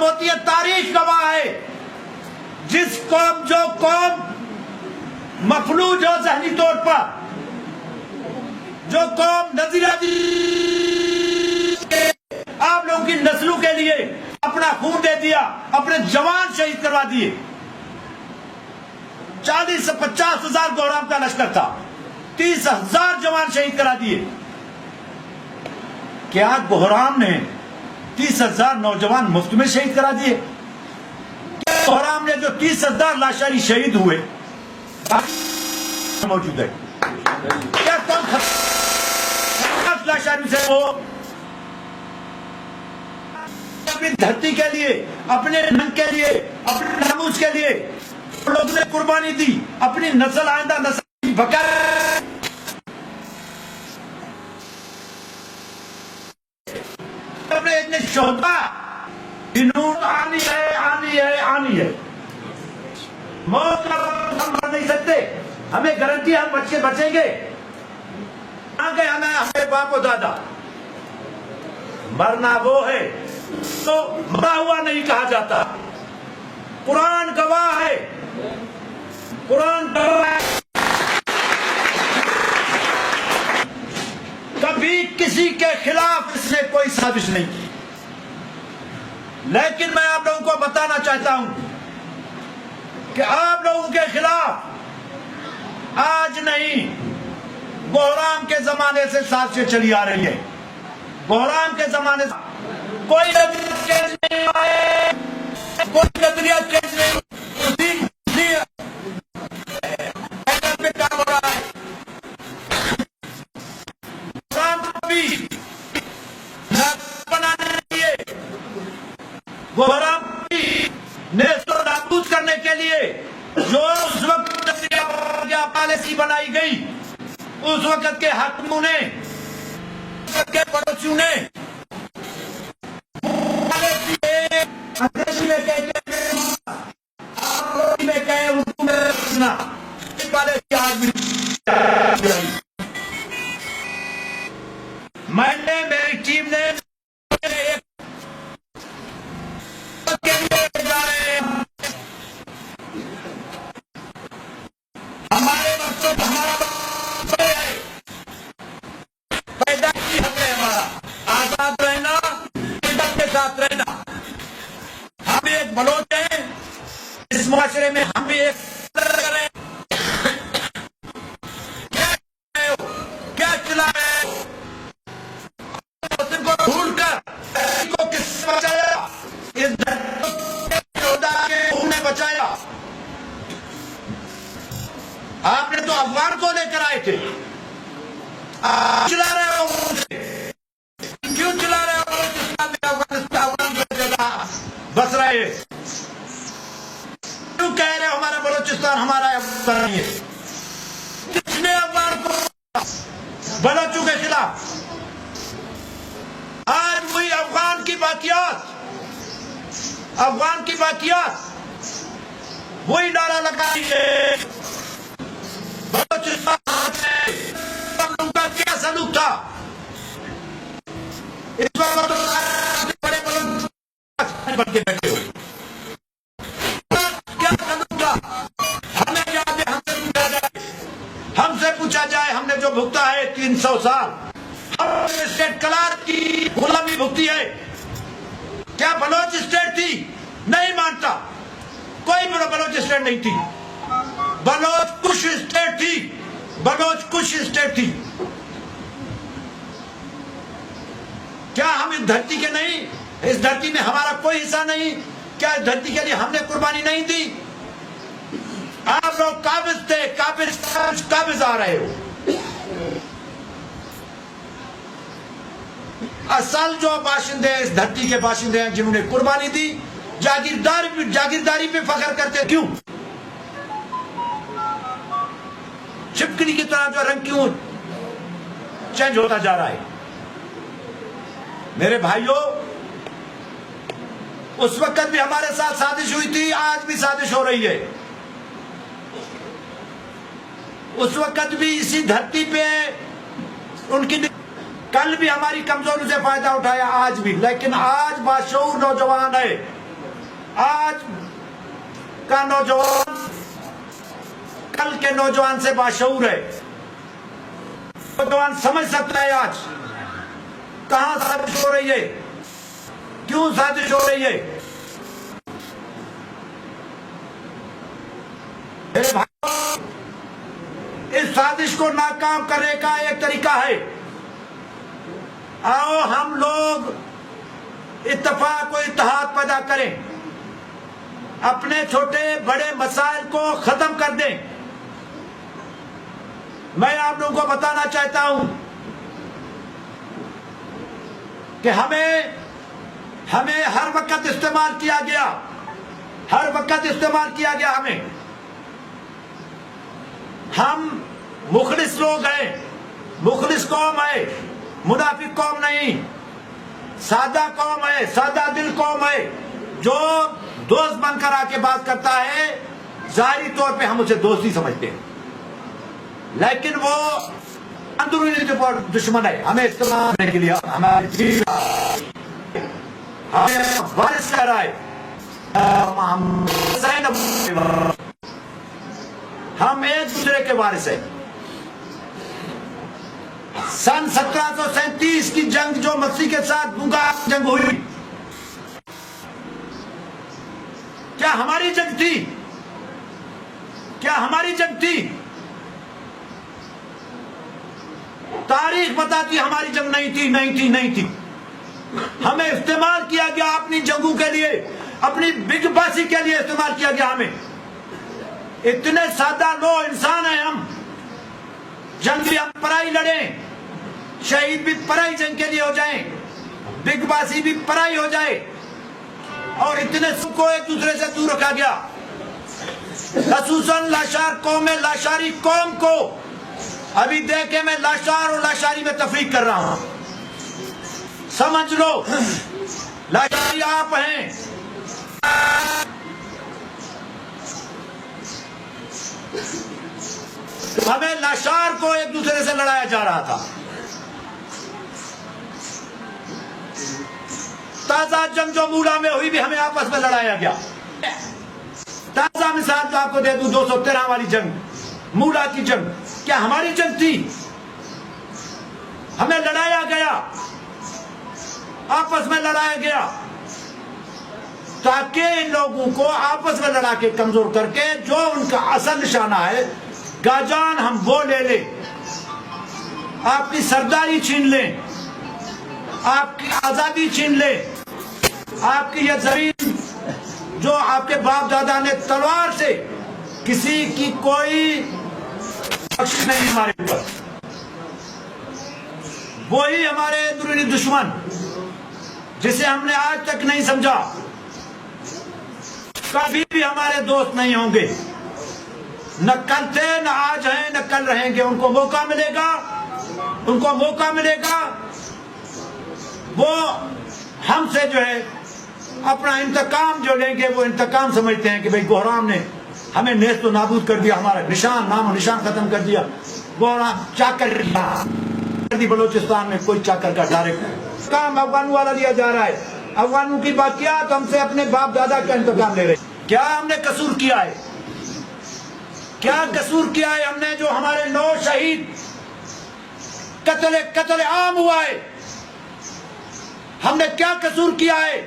खत्म होती है, तारीख गवाह है। जिस कौम जो कौम मफलूज हो जहनी तौर पर, जो कौम नजीरा आप लोगों की नस्लों के लिए अपना खून दे दिया, अपने जवान शहीद करवा दिए। 40 से 50 हजार गोहराम का लश्कर था, 30,000 जवान शहीद करा दिए। क्या गोहराम ने 30,000 नौजवान मुफ्त में शहीद करा दिए? क्या गोहराम ने जो 30,000 लाशारी शहीद हुए मौजूद है? क्या कौन लाशारी से वो अपनी धरती के लिए, अपने रंग के लिए, अपने नामूस के लिए लोगों ने कुर्बानी दी, अपनी नस्ल आइंदा नस्ल की बका अपने इतने शोधा आनी है, आनी है, आनी है। मौत का हम मर नहीं सकते, हमें गारंटी हम बच के बचेंगे। आ गए हमें हमारे बाप और दादा, मरना वो है तो मरा हुआ नहीं कहा जाता। कुरान गवाह है, कुरान गवाह है। कभी किसी के खिलाफ इसने कोई साजिश नहीं की, लेकिन मैं आप लोगों को बताना चाहता हूं कि आप लोगों के खिलाफ आज नहीं, गोहराम के जमाने से साजिशें चली आ रही है। गोहराम के जमाने से कोई नजरिया चेंज नहीं आए, कोई नजरिया चेंज नहीं, पे काम हो रहा है। बनाने के लिए, गोहराम ने इसको नाबूद करने के लिए जो उस वक्त पॉलिसी बनाई गई, उस वक्त के हाकिमों ने, के पड़ोसियों ने अंग्रेजी में कहे उर्दू में रचना मैंने, मेरी टीम ने हमारे बच्चों हमारा पैदा की हमने, हमारा आजाद रहना, के साथ रहना। हम भी एक बलोच हैं इस मुआशरे में, हम भी एक करें। क्या चला रहे को भूल कर को किसने बचाया? इस ने बचाया। आपने तो अफगान को लेकर आए थे, चला रहे हो, क्यों चला रहे हो? अफगानिस्तान बस रहे, क्यों कह रहे हो हमारा बलोचिस्तान हमारा अफगान नहीं है? किसने अफगान को बलोचों के खिलाफ? आज वही अफगान की बाकियात, अफगान की बाकियात वही नारा लगाएंगे। बलोचिस्तान का क्या सलूक था? इस वक्त बड़े बन के बैठे हो, क्या सलूक था? हमें याद है, हमसे पूछा जाए, हमने जो भुगता है 300 साल, हमने स्टेट कलार की गुलामी भुगती है। क्या बलोच स्टेट थी? नहीं मानता, कोई बलोच स्टेट नहीं थी। बलोच कुछ स्टेट थी, बलोच कुछ स्टेट थी। क्या हम इस धरती के नहीं? इस धरती में हमारा कोई हिस्सा नहीं? क्या इस धरती के लिए हमने कुर्बानी नहीं दी? आप लोग काबिज थे, काबिज आ रहे हो। असल जो बाशिंदे इस धरती के बाशिंदे हैं, जिन्होंने कुर्बानी दी, जागीरदारी पे फख्र करते, क्यों? छिपकली की तरह जो रंग क्यों चेंज होता जा रहा है? मेरे भाइयों, उस वक्त भी हमारे साथ साजिश हुई थी, आज भी साजिश हो रही है। उस वक्त भी इसी धरती पे उनकी, कल भी हमारी कमजोरी से फायदा उठाया, आज भी। लेकिन आज बाशऊर नौजवान है, आज का नौजवान कल के नौजवान से बाशऊर है। नौजवान समझ सकता है आज कहां साजिश हो रही है, क्यों साजिश हो रही है। इस साजिश को नाकाम करने का एक तरीका है, आओ हम लोग इत्तेफाक और इत्तेहाद पैदा करें, अपने छोटे बड़े मसाइल को खत्म कर दें। मैं आप लोगों को बताना चाहता हूं कि हमें हर वक्त इस्तेमाल किया गया, हम मुखलिस लोग हैं, मुखलिस कौम है, मुनाफिक कौम नहीं, सादा कौम है, सादा दिल कौम है, जो दोस्त बनकर आके बात करता है। जाहिरी तौर पे हम उसे दोस्त ही समझते हैं, लेकिन वो अंदरूनी दुश्मन है। हमें इस्तेमाल करने के लिए हमें वारिस कर रहा है। हम एक दूसरे के वारिस हैं। सन 1737 की जंग जो मसीह के साथ दूंगा जंग हुई, क्या हमारी जंग थी? क्या हमारी जंग थी? तारीख बताती हमारी जंग नहीं थी। हमें इस्तेमाल किया गया अपनी जंगों के लिए, अपनी बिगबासी के लिए इस्तेमाल किया गया। हमें इतने सादा लो इंसान हैं हम। जंग भी हम पराई लड़े, शहीद भी पराई जंग के लिए हो जाएं, बिगबासी भी पराई हो जाए, और इतने सबको एक दूसरे से दूर रखा गया। खसूसन लाशार कौम में लाशारी कौम को अभी देखे मैं लाशार और लाशारी में तफरीक कर रहा हूं। समझ लो, लाशारी आप हैं। हमें लाशार को एक दूसरे से लड़ाया जा रहा था। ताजा जंग जो मूला में हुई भी हमें आपस में लड़ाया गया। ताजा मिसाल तो आपको दे दूं, 213 वाली जंग, मूला की जंग, क्या हमारी जंग थी? हमें लड़ाया गया, आपस में लड़ाया गया, ताकि इन लोगों को आपस में लड़ा के कमजोर करके जो उनका असल निशाना है, गाजान हम वो ले ले, आपकी सरदारी छीन लें, आपकी आजादी छीन ले, आपकी यह जमीन जो आपके बाप दादा ने तलवार से, किसी की कोई बख्शिश नहीं हमारे ऊपर। वही हमारे अंदरूनी दुश्मन जिसे हमने आज तक नहीं समझा, कभी भी हमारे दोस्त नहीं होंगे। न कल थे, न आज हैं, न कल रहेंगे। उनको मौका मिलेगा, वो हमसे जो है अपना इंतकाम जो लेंगे, वो इंतकाम समझते हैं कि भाई गोहराम ने हमें नेस्त तो नाबूद कर दिया, हमारा निशान, नाम और निशान खत्म कर दिया। गोहराम चाकर बलोचिस्तान में कोई चाकर का डायरेक्ट काम अफगानों वाला दिया जा रहा है। अफगानों की बात किया तो हमसे अपने बाप दादा का इंतकाम ले रहे। क्या हमने कसूर किया है? क्या कसूर किया है हमने जो हमारे 9 शहीद कत्ल आम हुआ है? हमने क्या कसूर किया है?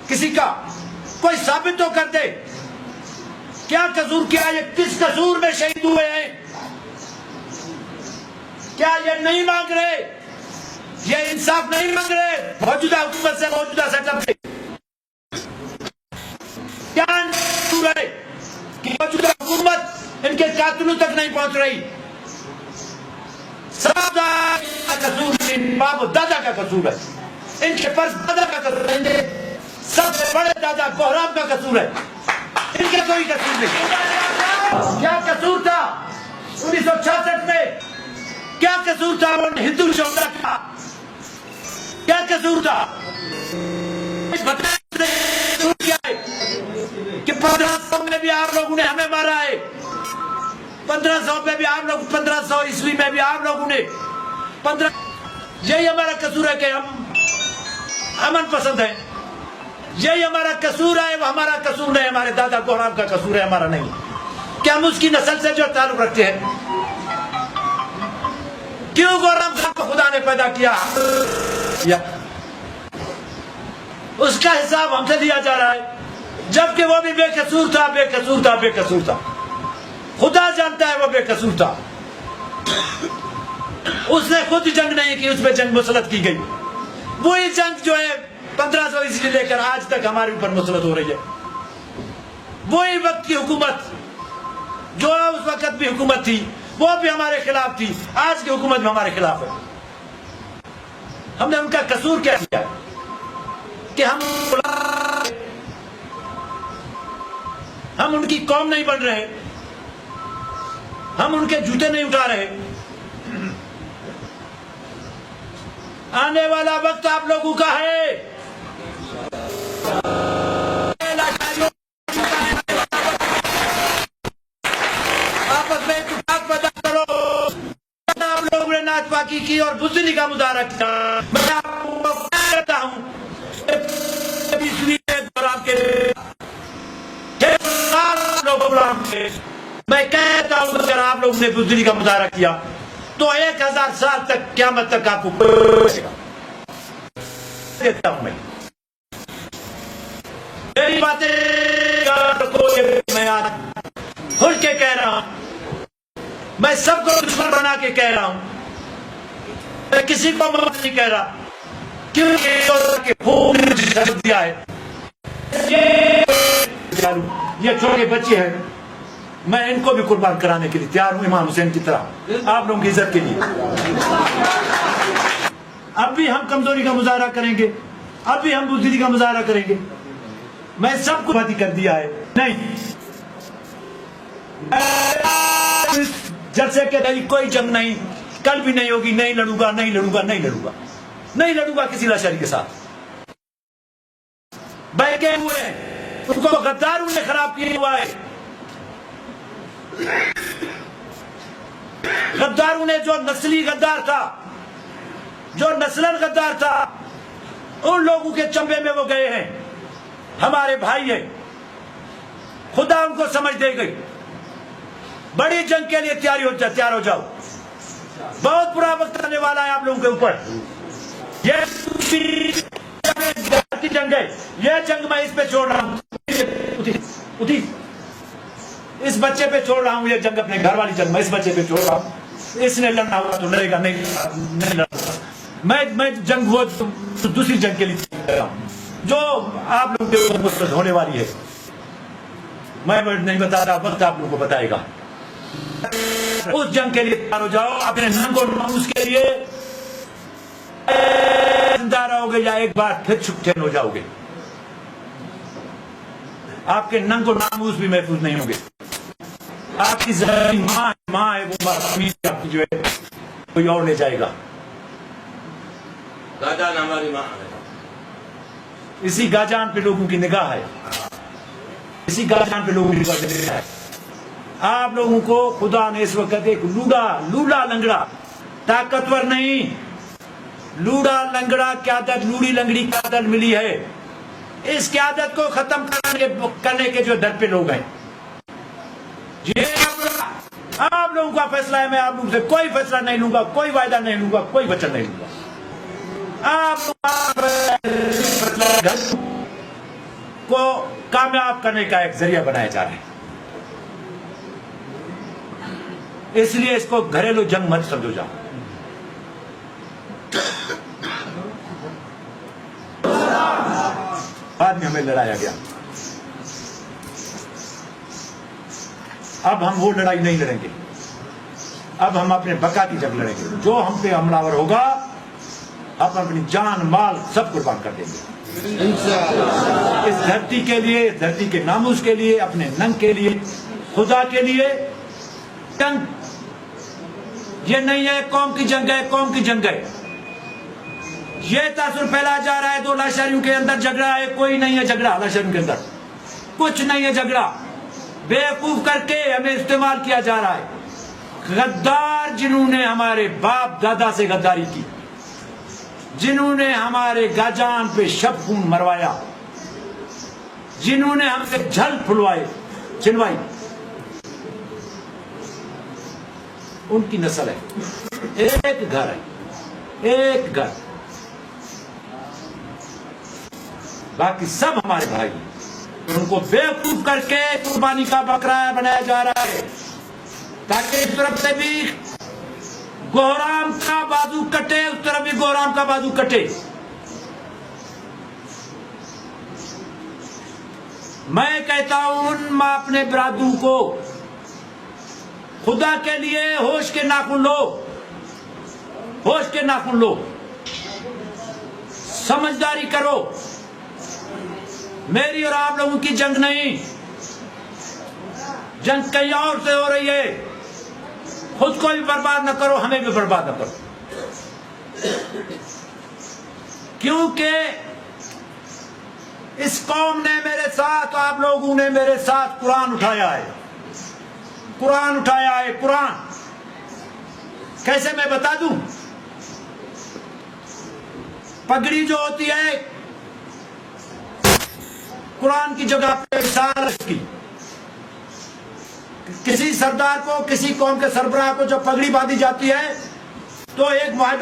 किसी का कोई साबित तो कर दे, क्या कसूर किया है? किस कसूर में शहीद हुए हैं? क्या ये नहीं मांग रहे? ये इंसाफ नहीं मांग रहे मौजूदा हुकूमत से, मौजूदा सेटअप से? क्या कसूर है कि मौजूदा हुकूमत इनके कातिलों तक नहीं पहुंच रही? सबका कसूर बाप दादा का कसूर है, इनके परदादा का कसूर है, सबसे बड़े दादा गोहराम का कसूर है, इनके कोई कसूर नहीं। क्या कसूर था 1966 में? क्या कसूर था वो हिंदू शोधा का? क्या कसूर था? कसूर क्या है कि 1500 में भी आप लोगों ने हमें मारा है, 1500 में भी आप लोग, 1500 ईस्वी में भी आप लोगों ने 15, यही हमारा कसूर है कि हम अमन पसंद है, यही हमारा कसूर है, वो हमारा कसूर नहीं, हमारे दादा गोहराम का कसूर है, हमारा नहीं। क्या हम उसकी नस्ल से जो ताल्लुक रखते हैं? क्यों गोहराम खान को खुदा ने पैदा किया? या उसका हिसाब हमसे दिया जा रहा है, जबकि वो भी बेकसूर था, बेकसूर था, बेकसूर था। खुदा जानता है वो बेकसूर था। उसने खुद जंग नहीं की, उसमें जंग मुसलत की गई। वही जंग जो है 1500 ईस्वी लेकर आज तक हमारे ऊपर मुसलत हो रही है। वही वक्त की हुकूमत जो उस वक्त भी हुकूमत थी, वो भी हमारे खिलाफ थी, आज की हुकूमत भी हमारे खिलाफ है। हमने उनका कसूर क्या किया कि हम उनकी कौम नहीं बन रहे, हम उनके जूते नहीं उठा रहे। आने वाला वक्त आप लोगों का है। आपस में इत्तेफाक पैदा करो। आप लोगों ने नाचपाकी की और बुज़दिली का मुजाहरा किया। मैं आपको कहता हूं मैं कहता हूं अगर आप लोगों ने बुज़दिली का मुजाहरा किया तो 1000 साल तक क़यामत तक आपको देता हूं। मैं मेरी बातें मैं आज खुल के कह रहा हूं, मैं सबको दुश्मन बना के कह रहा हूं, मैं किसी को मत नहीं कह रहा, क्योंकि खून दिया है। ये छोटे बच्चे हैं, मैं इनको भी कुर्बान कराने के लिए तैयार हूं, इमाम हुसैन की तरह, आप लोगों की इज्जत के लिए। अब भी हम कमजोरी का मुजाहरा करेंगे, अब भी हम बुज़दिली का मुजाहरा करेंगे। मैं सबको बात कर दिया है, नहीं जलसे के नहीं, कोई जंग नहीं, कल भी नहीं होगी, नहीं लड़ूंगा, नहीं लड़ूंगा, नहीं लड़ूंगा, नहीं लड़ूंगा किसी लाचारी के साथ। बैठे हुए उनको गद्दारों ने खराब किया हुआ है। गद्दारों ने, जो नस्ली गद्दार था, जो नस्लन गद्दार था, उन लोगों के चंबे में वो गए हैं। हमारे भाई है, खुदा उनको समझ दे गई। बड़ी जंग के लिए तैयार हो जाओ, बहुत बुरा वक्त आने वाला है आप लोगों के ऊपर। यह जंग है, यह जंग मैं इस पे छोड़ रहा हूं, उठी इस बच्चे पे छोड़ रहा हूं। ये जंग अपने घर वाली जंग मैं इस बच्चे पे छोड़ रहा हूं। इसने लड़ना हुआ तो लड़ेगा, नहीं लड़ेगा। मैं जंग हुआ तो दूसरी जंग के लिए कर रहा हूं जो आप लोगों के ऊपर होने वाली है। मैं नहीं बता रहा, वक्त आप लोगों को बताएगा। उस जंग के लिए तैयार हो जाओ, अपने नंगो नामूस के लिए जिंदा रहोगे या एक बार फिर छुट्टे हो जाओगे। आपके नंगो नामूस भी महफूज नहीं होंगे। आपकी जमीन माँ है, वो आपकी जो है कोई और ले जाएगा। गाजान हमारी माँ है। इसी गाजान पे लोगों की निगाह है, इसी गाजान पे लोगों की निगाह है। आप लोगों को खुदा ने इस वक्त एक लूला लंगड़ा, ताकतवर नहीं, लूड़ा लंगड़ा क्यादत, लूड़ी लंगड़ी क्यादत मिली है। इस क्यादत को खत्म करने के जो दर पे लोग हैं, ये आप लोगों का फैसला है। मैं आप लोगों से कोई फैसला नहीं लूंगा, कोई वायदा नहीं लूंगा, कोई वचन नहीं लूंगा। आप को कामयाब करने का एक जरिया बनाया जा रहा है, इसलिए इसको घरेलू जंग मत समझो जाओ। बाद में हमें लड़ाया गया, अब हम वो लड़ाई नहीं लड़ेंगे। अब हम अपने बका की जंग लड़ेंगे। जो हम पे हमलावर होगा, हम अपनी जान माल सब कुर्बान कर देंगे इस धरती के लिए, इस धरती के नामूस के लिए, अपने नंग के लिए, खुदा के लिए। जंग ये नहीं है कौम की जंग है, कौम की जंग है। ये तासुर फैला जा रहा है, दो लाचारियों के अंदर झगड़ा है। कोई नहीं है झगड़ा लाचारियों के अंदर, कुछ नहीं है झगड़ा। बेवकूफ करके हमें इस्तेमाल किया जा रहा है। गद्दार जिन्होंने हमारे बाप दादा से गद्दारी की, जिन्होंने हमारे गाजान पे शब खून मरवाया, जिन्होंने हमसे झल फुलवाए चिनवाई, उनकी नस्ल है। एक घर है, एक घर, बाकी सब हमारे भाई। उनको बेवकूफ करके कुर्बानी का बकरा बनाया जा रहा है ताकि इस तरफ से भी गोहराम का बाजू कटे, उस तरफ भी गोहराम का बाजू कटे। मैं कहता हूं उन अपने बिरादरों को खुदा के लिए होश के नाखून लो, होश के नाखून लो, समझदारी करो। मेरी और आप लोगों की जंग नहीं, जंग कहीं और से हो रही है। खुद को भी बर्बाद न करो, हमें भी बर्बाद न करो, क्योंकि इस कौम ने मेरे साथ, आप लोगों ने मेरे साथ कुरान उठाया है, कुरान उठाया है। कुरान कैसे मैं बता दूं? पगड़ी जो होती है कुरान की जगह पे रिसालत की। किसी सरदार को, किसी कौम के सरबराह को जब पगड़ी बांधी जाती है तो एक मुआहदा